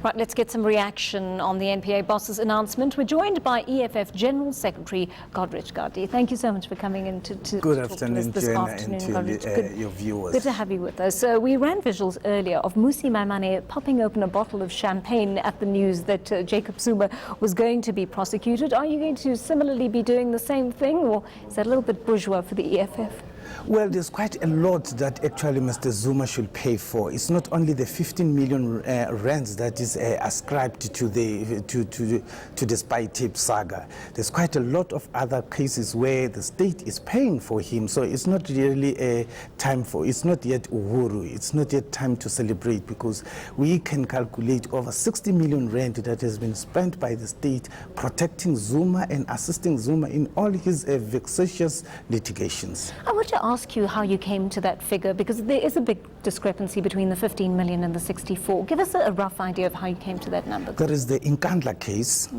Right, let's get some reaction on the NPA boss's announcement. We're joined by EFF General Secretary Godrich Gardee. Thank you so much for coming in to Good talk afternoon, to us this afternoon, and your viewers. Good to have you with us. We ran visuals earlier of Mmusi Maimane popping open a bottle of champagne at the news that Jacob Zuma was going to be prosecuted. Are you going to similarly be doing the same thing, or is that a little bit bourgeois for the EFF? Well, there's quite a lot that actually Mr. Zuma should pay for. It's not only the 15 million rands that is ascribed to the spy tape saga. There's quite a lot of other cases where the state is paying for him. So it's not really a time for, it's not yet uhuru. It's not yet time to celebrate, because we can calculate over 60 million rand that has been spent by the state protecting Zuma and assisting Zuma in all his vexatious litigations. I want to ask you how you came to that figure, because there is a big discrepancy between the 15 million and the 64. Give us a rough idea of how you came to that number. There is the eNCA case,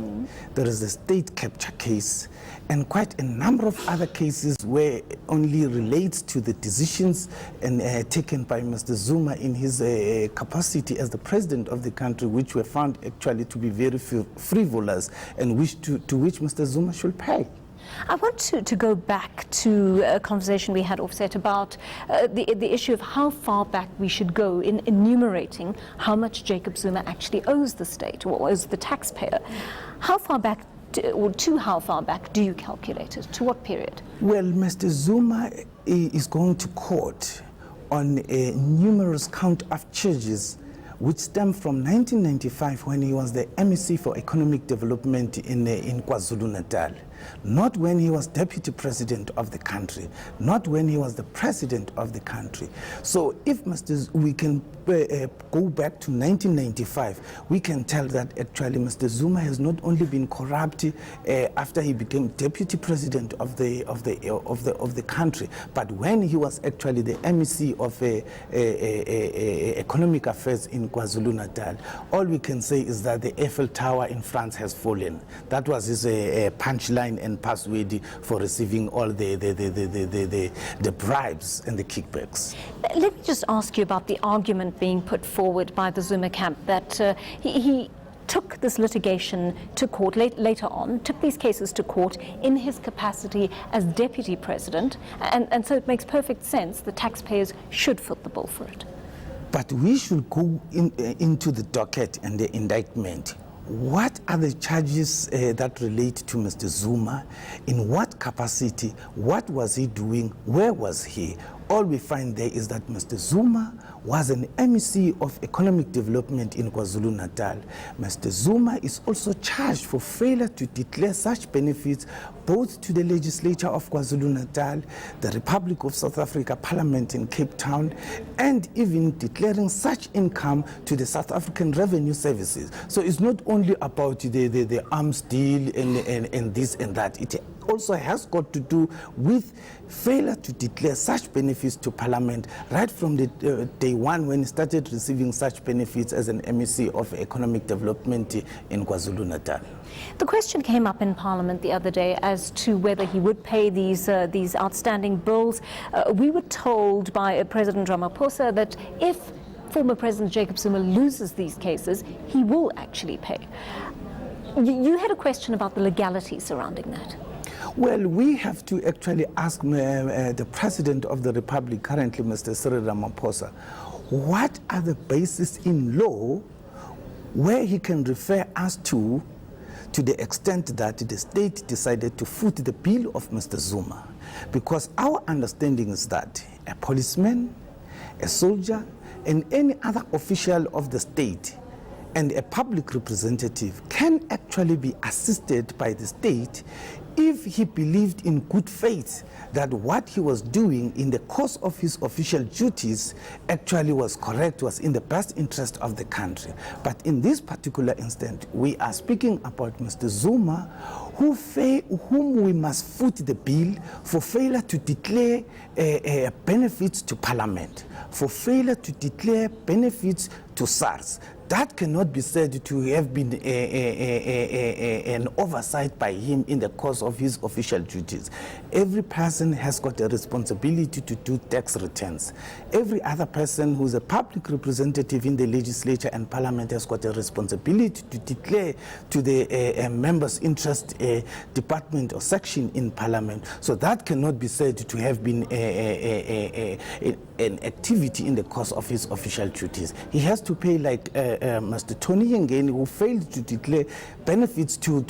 there is the state capture case, and quite a number of other cases where it only relates to the decisions taken by Mr. Zuma in his capacity as the president of the country, which were found actually to be very frivolous and to which Mr. Zuma should pay. I want to go back to a conversation we had offset about the issue of how far back we should go in enumerating how much Jacob Zuma actually owes the state or owes the taxpayer. How far back, to how far back do you calculate it? To what period? Well, Mr. Zuma is going to court on numerous count of charges which stem from 1995, when he was the MEC for Economic Development in KwaZulu-Natal. Not when he was deputy president of the country, not when he was the president of the country. So if we can go back to 1995, we can tell that actually Mr. Zuma has not only been corrupt after he became deputy president of the country, but when he was actually the MEC of Economic Affairs in KwaZulu-Natal. All we can say is that the Eiffel Tower in France has fallen. That was his punchline and password for receiving all the bribes and the kickbacks. Let me just ask you about the argument being put forward by the Zuma camp that he took this litigation to court later on, took these cases to court in his capacity as deputy president, and so it makes perfect sense the taxpayers should foot the bill for it. But we should go into the docket and the indictment. What are the charges that relate to Mr. Zuma? In what capacity? What was he doing? Where was he? All we find there is that Mr. Zuma was an MEC of Economic Development in KwaZulu-Natal. Mr. Zuma is also charged for failure to declare such benefits both to the legislature of KwaZulu-Natal, the Republic of South Africa Parliament in Cape Town, and even declaring such income to the South African Revenue Services. So it's not only about the arms deal and this and that. It also has got to do with failure to declare such benefits to Parliament right from the day one when he started receiving such benefits as an MEC of Economic Development in KwaZulu-Natal. The question came up in Parliament the other day as to whether he would pay these outstanding bills. We were told by President Ramaphosa that if former President Jacob Zuma loses these cases, he will actually pay. You had a question about the legality surrounding that. Well, we have to actually ask the President of the Republic, currently Mr. Cyril Ramaphosa, what are the bases in law where he can refer us to the extent that the state decided to foot the bill of Mr. Zuma? Because our understanding is that a policeman, a soldier, and any other official of the state and a public representative can actually be assisted by the state if he believed in good faith that what he was doing in the course of his official duties actually was correct, was in the best interest of the country. But in this particular instance, we are speaking about Mr. Zuma, whom we must foot the bill for failure to declare benefits to Parliament, for failure to declare benefits to SARS. that cannot be said to have been an oversight by him in the course of his official duties. Every person has got a responsibility to do tax returns. Every other person who's a public representative in the legislature and parliament has got a responsibility to declare to the members' interest department or section in parliament. So that cannot be said to have been an activity in the course of his official duties. He has to pay, like Mr. Tony Yengeni, who failed to declare benefits to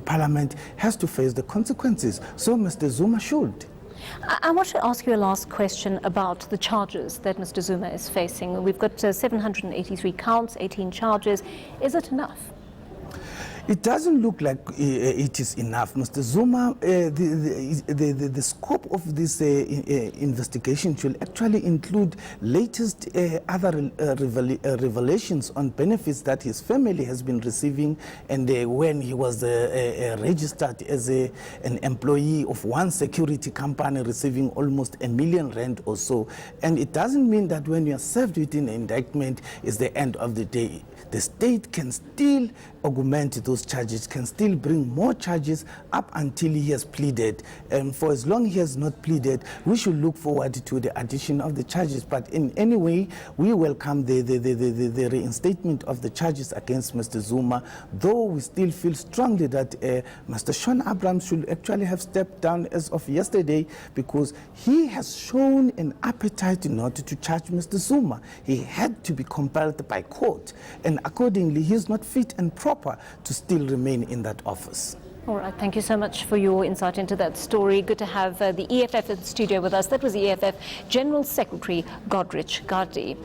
Parliament, has to face the consequences. So Mr. Zuma should. I want to ask you a last question about the charges that Mr. Zuma is facing. We've got 783 counts, 18 charges. Is it enough? It doesn't look like it is enough. Mr. Zuma, the scope of this investigation should actually include latest other revelations on benefits that his family has been receiving, and when he was registered as an employee of one security company receiving almost R1 million or so. And it doesn't mean that when you are served with an indictment is the end of the day. The state can still augment those charges, can still bring more charges up until he has pleaded. For as long as he has not pleaded, we should look forward to the addition of the charges. But in any way, we welcome the reinstatement of the charges against Mr. Zuma, though we still feel strongly that Mr. Shaun Abrahams should actually have stepped down as of yesterday, because he has shown an appetite not to charge Mr. Zuma. He had to be compelled by court, and accordingly, he is not fit and proper to still remain in that office. All right, thank you so much for your insight into that story. Good to have the EFF in the studio with us. That was the EFF General Secretary, Godrich Gardee.